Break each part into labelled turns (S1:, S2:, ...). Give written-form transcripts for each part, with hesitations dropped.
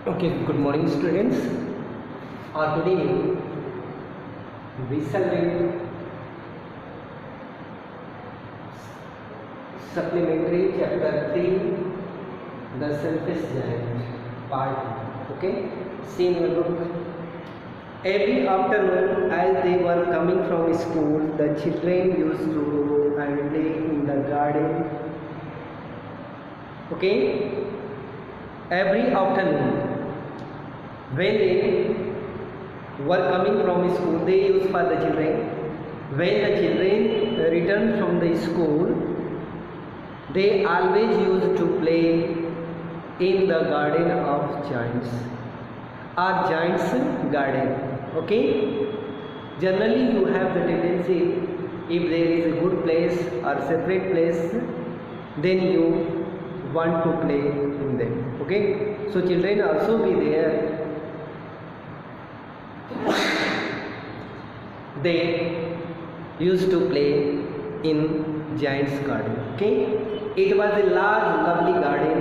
S1: Okay, good morning students. Today we shall read supplementary chapter 3, the selfish giant, part 1. Okay, see in your book. Every afternoon as they were coming from school, the children used to go and play in the garden. Okay, every afternoon when they were coming from school, they used for the children. When the children returned from the school, they always used to play in the garden of giants or giants garden. Okay, generally you have the tendency, if there is a good place or separate place, then you want to play in them. Okay, so children also be there. They used to play in giant's garden. Okay, it was a large lovely garden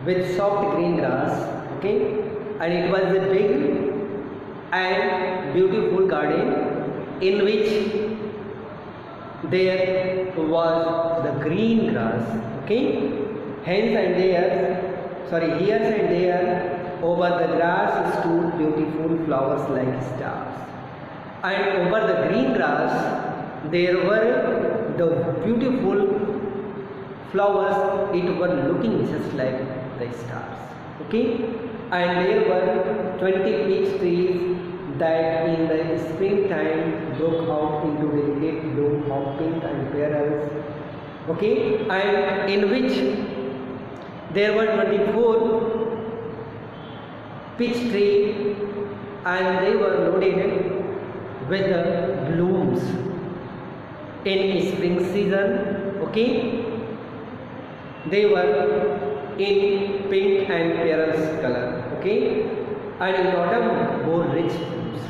S1: with soft green grass. Okay, and it was a big and beautiful garden in which there was the green grass. Okay, hence and there, here and there over the grass stood beautiful flowers like stars, and over the green grass there were the beautiful flowers. It were looking just like the stars. Okay, and there were 20 peach trees that in the springtime broke out into delicate bloom of pink and pearls. Okay, and in which there were 24 peach tree, and they were loaded with the blooms in spring season. Okay, they were in pink and pearls color. Okay, and in autumn bore rich fruits,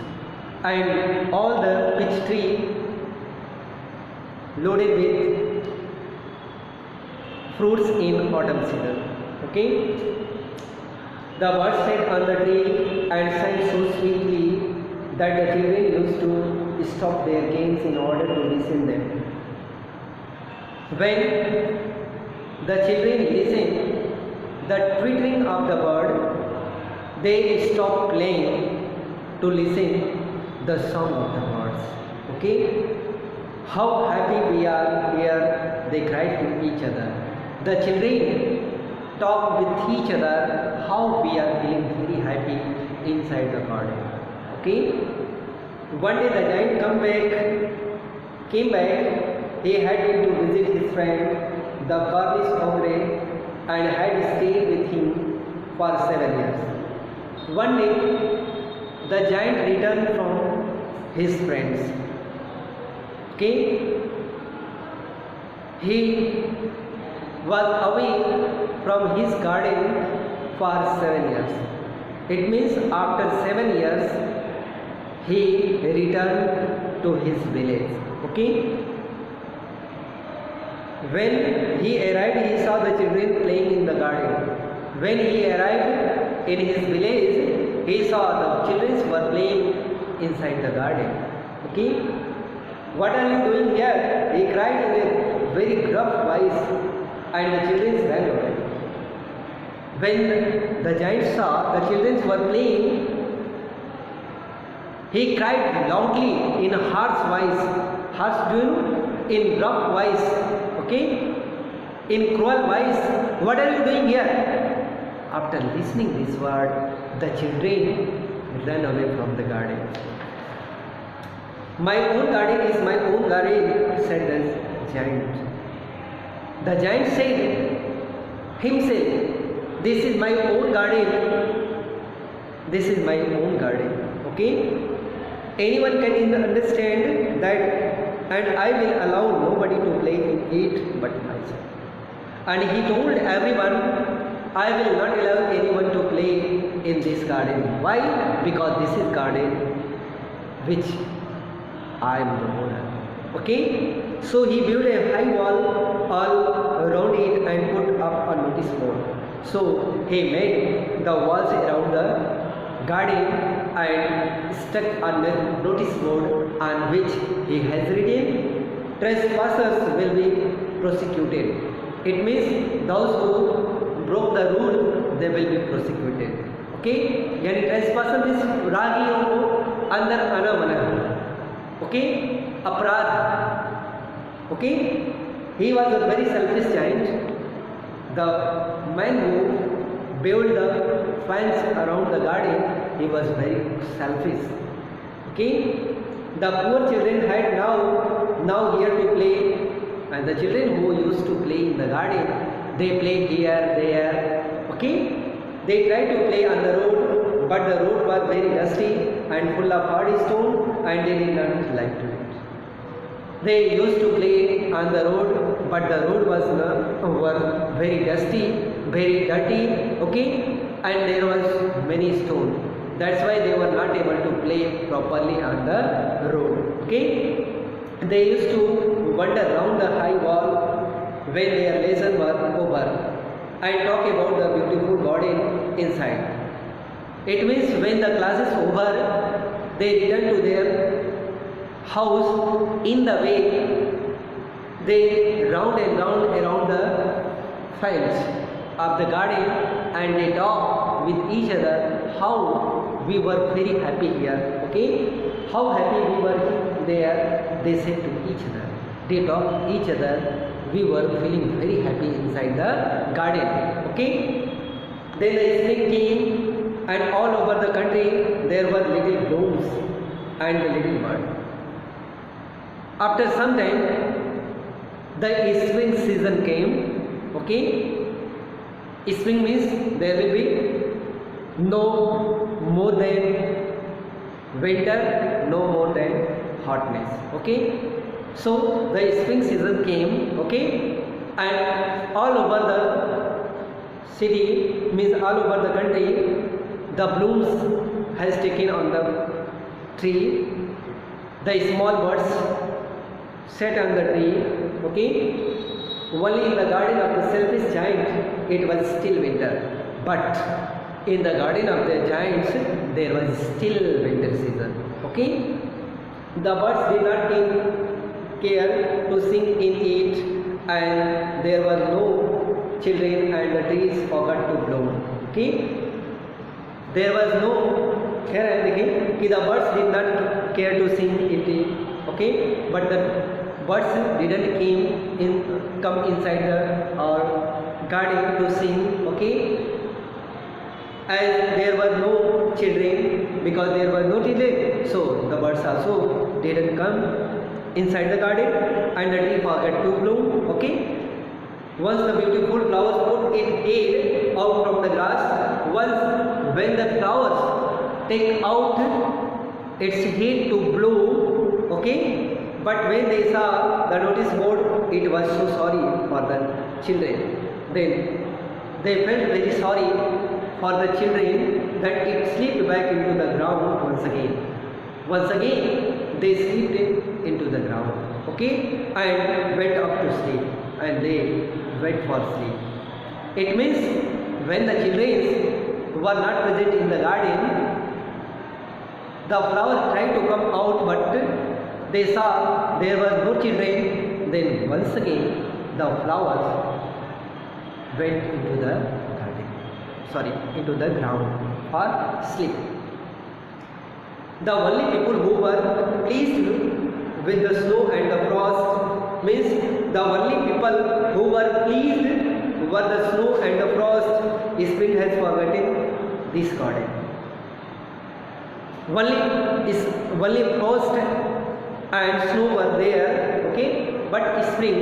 S1: and all the peach tree loaded with fruits in autumn season. Okay, the birds sat on the tree and sang so sweetly that the children used to stop their games in order to listen them. When the children listened the twittering of the bird, they stopped playing to listen the song of the birds. Okay, how happy we are here, they cried to each other. The children talk with each other how we are feeling very happy inside the garden. Okay, one day the giant came back. He had been to visit his friend the Cornish ogre and had stayed with him for 7 years. One day the giant returned from his friends. Okay, he was away from his garden for 7 years. It means after 7 years he returned to his village. Okay, when he arrived, he saw the children playing in the garden. When he arrived in his village, he saw the children were playing inside the garden. Okay, what are you doing here? He cried in a very gruff voice, and the children ran away. When the giant saw the children were playing, he cried loudly in a harsh voice. Harsh, do you know? In rough voice. Okay, in cruel voice. What are you doing here? After listening this word, the children ran away from the garden. My own garden is my own garden, said the giant. The giant said himself, this is my own garden. This is my own garden. Okay, anyone can understand that, and I will allow nobody to play in it but myself. And he told everyone, I will not allow anyone to play in this garden. Why? Because this is garden which I am the owner. Okay, so he built a high wall all around it and put up a notice board. So he made the walls around the garden and stuck a notice board on which he has written, trespassers will be prosecuted. It means those who broke the rule, they will be prosecuted. Okay, यानी ट्रेसपासर means रागियों को अंदर आना मना है. Okay, अपराध. Okay, he was a very selfish giant. The man who built the fence around the garden, he was very selfish. Okay, the poor children had now here to play, and the children who used to play in the garden, they play here, there. Okay, they tried to play on the road, but the road was very dusty and full of hard stone, and they did not like to it. They used to play on the road, but the road were very dusty, very dirty. Okay, and there was many stone. That's why they were not able to play properly on the road. Okay, they used to wander around the high wall when their lesson was over and talk about the beautiful garden inside. It means when the class is over, they return to their house. In the way, they round and round around the fence of the garden, and they talk with each other how we were very happy here. Okay, how happy we were there, they said to each other. They talk each other, we were feeling very happy inside the garden. Okay, then the spring came, and all over the country there were little blooms and the little bird. After some time, the spring season came. Okay, spring means there will be no more than winter, no more than hotness. Okay, so the spring season came. Okay, and all over the city, means all over the country, the blooms has taken on the tree. The small birds sat on the tree. Okay, only in the garden of the selfish giant it was still winter, but in the garden of the giants there was still winter season. Okay, the birds did not take care to sing in it, and there were no children, and the trees forgot to bloom. Okay, there was no here I am thinking कि the birds did not care to sing in it. Okay, but the birds didn't come inside the garden to sing. Okay, as there were no children, because there were no children, so the birds also didn't come inside the garden, and the tree forgot to bloom. Okay, once the beautiful flowers put its head out from the grass, once when the flowers take out its head to bloom. Okay, but when they saw the notice board, it was so sorry for the children. Then they felt very sorry for the children that it slipped back into the ground once again. Once again, they slipped into the ground. Okay, and went up to sleep, and they went for sleep. It means when the children were not present in the garden, the flowers tried to come out, but they saw there were no children. Then once again the flowers went into the garden, into the ground for sleep. The only people who were pleased with the snow and the frost, means the only people who were pleased were the snow and the frost. Spring has forgotten this garden. Only frost and snow were there. Okay, but spring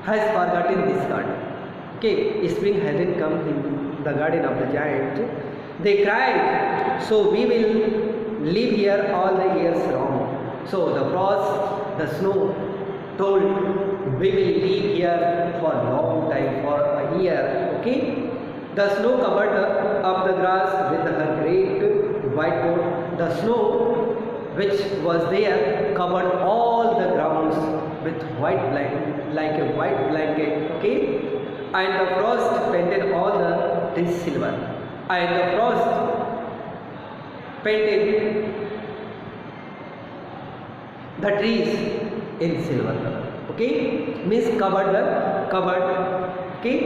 S1: has forgotten this garden. Okay, spring hasn't come in the garden of the giant. They cried, so we will live here all the years round. So the frost, the snow told, we will live here for a long time, for a year. Okay, the snow covered up the grass with her great white coat. The snow which was there covered all the grounds with white blanket, like a white blanket. Okay, and the frost painted all the trees silver, and the frost painted the trees in silver color. Okay, means covered. Okay,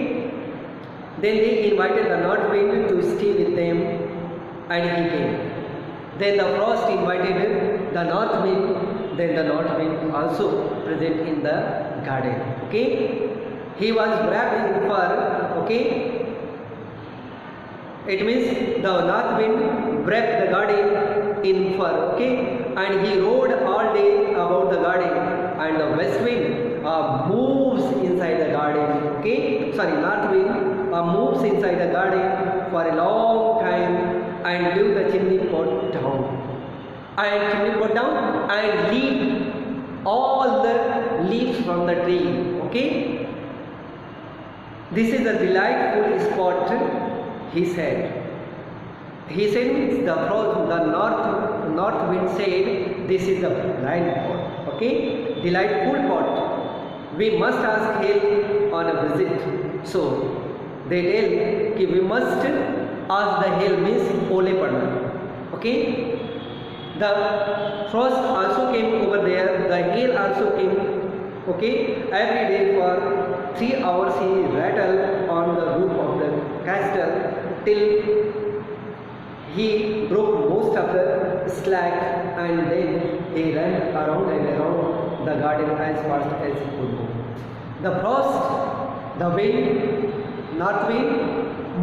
S1: then they invited the north wind to stay with them, and he came. Then the frost invited the north wind. Then the north wind also present in the garden. Okay, he was wrapped in fur. Okay, it means the north wind wrapped the garden in fur. Okay, and he rode all day about the garden, and the west wind moves inside the garden. Okay, sorry, north wind moves inside the garden for a long time and blew the chimney pot down. And leave all the leaves from the tree. Okay, this is a delightful spot, he said. He said the north wind said, this is a blind pot. Okay, delightful pot. We must ask help on a visit. So they tell कि we must ask the help means ole padna. Okay, the frost also came over there, the hail also came. Okay, every day for 3 hours he rattled on the roof of the castle till he broke most of the slack, and then he ran around and around the garden as fast as he could go. The frost, the wind, north wind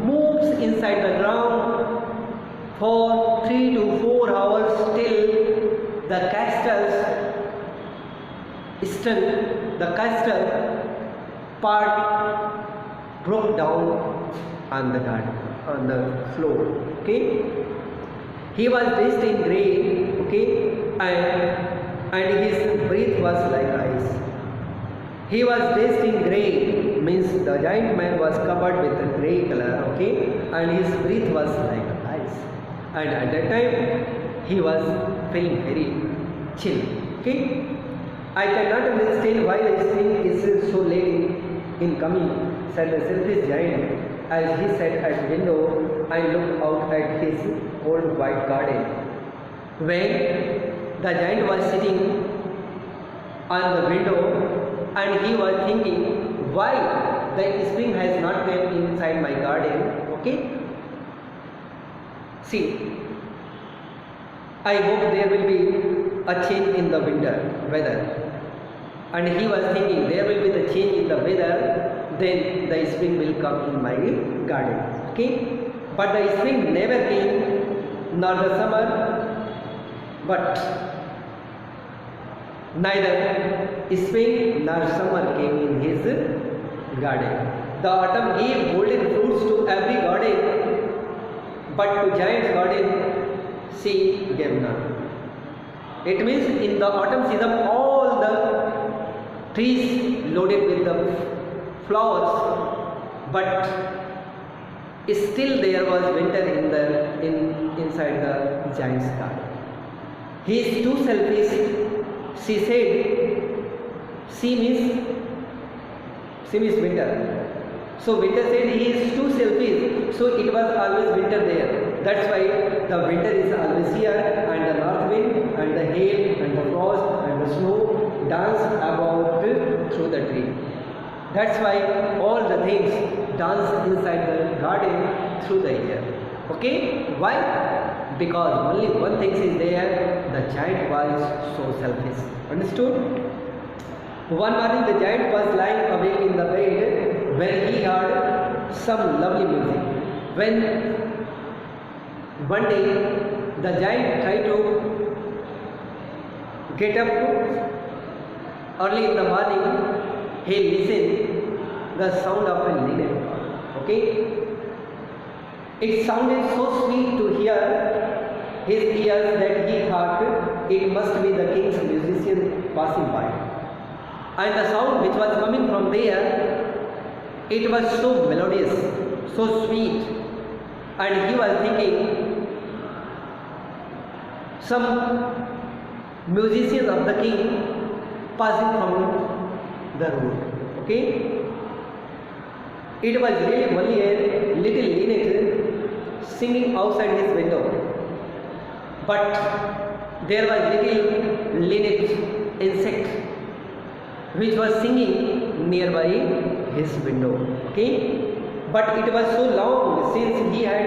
S1: moves inside the ground for 3 to 4 hours till the castle part broke down on the garden, on the floor. Okay, he was dressed in grey. Okay, and his breath was like ice. He was dressed in grey, means the giant man was covered with a grey color. Okay, and his breath was like ice, and at that time he was feeling very chill. Okay, I cannot understand why the spring is so late in coming, said the selfish giant, as he sat at the window and looked out at his old white garden. When the giant was sitting on the window and he was thinking why the spring has not come inside my garden. Okay, see, I hope there will be a change in the winter weather. And he was thinking there will be the change in the weather, then the spring will come in my garden. Okay, but the spring never came, nor the summer, but neither spring nor summer came in his garden. The autumn gave golden fruits to every garden, but to giant's garden she gave none. It means in the autumn season all the trees loaded with the flowers, but still there was winter inside the giant's garden. He is too selfish, she said. She means winter. So winter said he is too selfish, so it was always winter there. That's why the winter is always here, and the north wind and the hail and the frost and the snow dance about through the tree. That's why all the things dance inside the garden through the year. Okay? Why? Because only one thing is there, the giant was so selfish. Understood? One morning the giant was lying awake in the bed when he heard some lovely music. When one day the giant tried to get up early in the morning, he listened the sound of a linen. Okay? It sounded so sweet to hear his ears that he thought it must be the king's musician passing by. And the sound which was coming from there, it was so melodious, so sweet, and he was thinking some musicians of the king passing from the road. Okay? It was really only a little linnet singing outside his window, but there was little linnet insect which was singing nearby his window. Okay, but it was so long since he had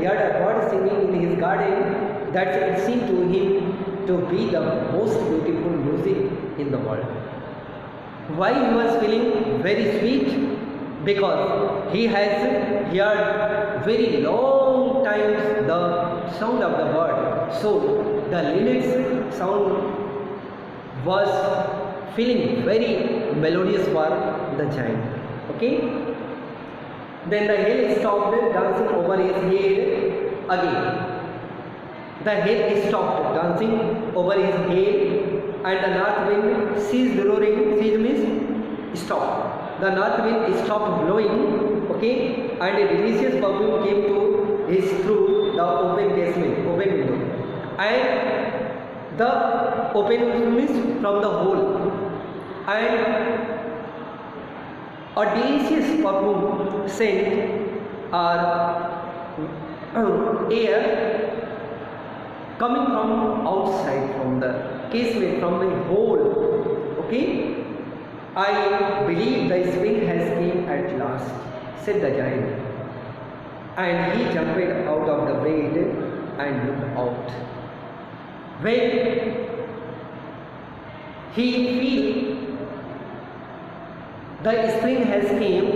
S1: heard a bird singing in his garden that it seemed to him to be the most beautiful music in the world. Why he was feeling very sweet? Because he has heard very long times the sound of the bird. So the linnet's sound was feeling very melodious for the child. Okay. Then the hare stopped dancing over his head again. The hare stopped dancing over his head, and the north wind ceased roaring. Ceased means stop. The north wind stopped blowing. Okay, and a delicious perfume came to his through the open casement, open window, and the open means from the hole, and a delicious perfume scent or air coming from outside, from the casement, from the hole. Okay, I believe the spring has came at last, said the giant, and he jumped out of the bed and looked out. When he feel the spring has came,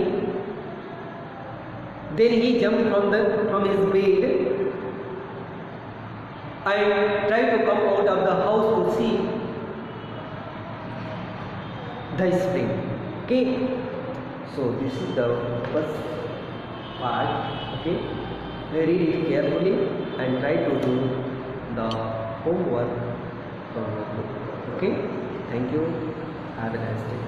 S1: then he jumped from his bed and tried to come out of the house to see the spring. Okay, so this is the first part. Okay, read it carefully and try to do the homework from your book. Okay, thank you. Have a nice day.